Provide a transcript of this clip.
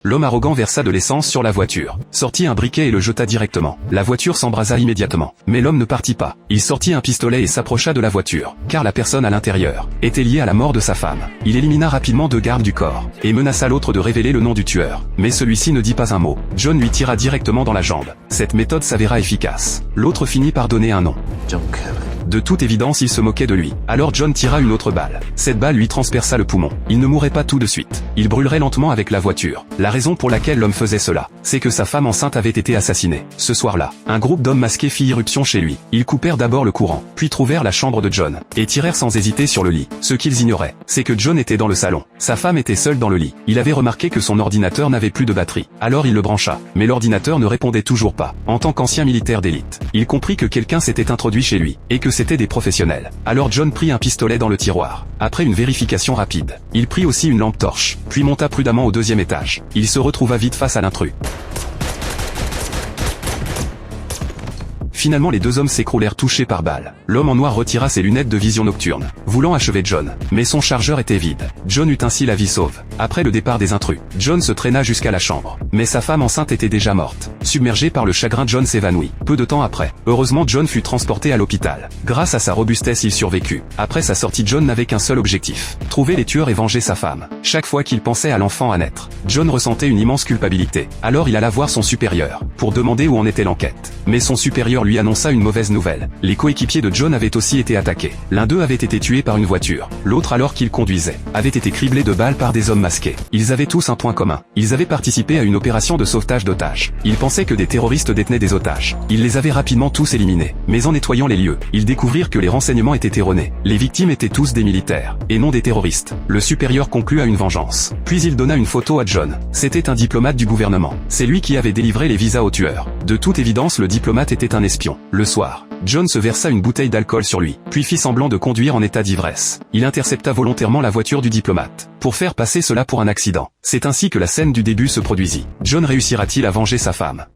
L'homme arrogant versa de l'essence sur la voiture, sortit un briquet et le jeta directement. La voiture s'embrasa immédiatement. Mais l'homme ne partit pas. Il sortit un pistolet et s'approcha de la voiture, car la personne à l'intérieur était liée à la mort de sa femme. Il élimina rapidement 2 gardes du corps, et menaça l'autre de révéler le nom du tueur. Mais celui-ci ne dit pas un mot. John lui tira directement dans la jambe. Cette méthode s'avéra efficace. L'autre finit par donner un nom. De toute évidence, il se moquait de lui. Alors John tira une autre balle. Cette balle lui transperça le poumon. Il ne mourrait pas tout de suite. Il brûlerait lentement avec la voiture. La raison pour laquelle l'homme faisait cela, c'est que sa femme enceinte avait été assassinée. Ce soir-là, un groupe d'hommes masqués fit irruption chez lui. Ils coupèrent d'abord le courant, puis trouvèrent la chambre de John, et tirèrent sans hésiter sur le lit. Ce qu'ils ignoraient, c'est que John était dans le salon. Sa femme était seule dans le lit. Il avait remarqué que son ordinateur n'avait plus de batterie. Alors il le brancha. Mais l'ordinateur ne répondait toujours pas. En tant qu'ancien militaire d'élite, il comprit que quelqu'un s'était introduit chez lui, et que c'était des professionnels. Alors John prit un pistolet dans le tiroir. Après une vérification rapide, il prit aussi une lampe torche, puis monta prudemment au 2e étage. Il se retrouva vite face à l'intrus. Finalement les 2 hommes s'écroulèrent touchés par balle. L'homme en noir retira ses lunettes de vision nocturne, voulant achever John. Mais son chargeur était vide. John eut ainsi la vie sauve. Après le départ des intrus, John se traîna jusqu'à la chambre. Mais sa femme enceinte était déjà morte. Submergé par le chagrin, John s'évanouit. Peu de temps après, heureusement John fut transporté à l'hôpital. Grâce à sa robustesse il survécut. Après sa sortie, John n'avait qu'un seul objectif. Trouver les tueurs et venger sa femme. Chaque fois qu'il pensait à l'enfant à naître, John ressentait une immense culpabilité. Alors il alla voir son supérieur, pour demander où en était l'enquête. Mais son supérieur lui annonça une mauvaise nouvelle. Les coéquipiers de John avaient aussi été attaqués. L'un d'eux avait été tué par une voiture. L'autre, alors qu'il conduisait, avait été criblé de balles par des hommes masqués. Ils avaient tous un point commun. Ils avaient participé à une opération de sauvetage d'otages. Ils pensaient que des terroristes détenaient des otages. Ils les avaient rapidement tous éliminés. Mais en nettoyant les lieux, ils découvrirent que les renseignements étaient erronés. Les victimes étaient tous des militaires, et non des terroristes. Le supérieur conclut à une vengeance. Puis il donna une photo à John. C'était un diplomate du gouvernement. C'est lui qui avait délivré les visas aux tueurs. De toute évidence, le diplomate était un espion. Le soir, John se versa une bouteille d'alcool sur lui, puis fit semblant de conduire en état d'ivresse. Il intercepta volontairement la voiture du diplomate, pour faire passer cela pour un accident. C'est ainsi que la scène du début se produisit. John réussira-t-il à venger sa femme?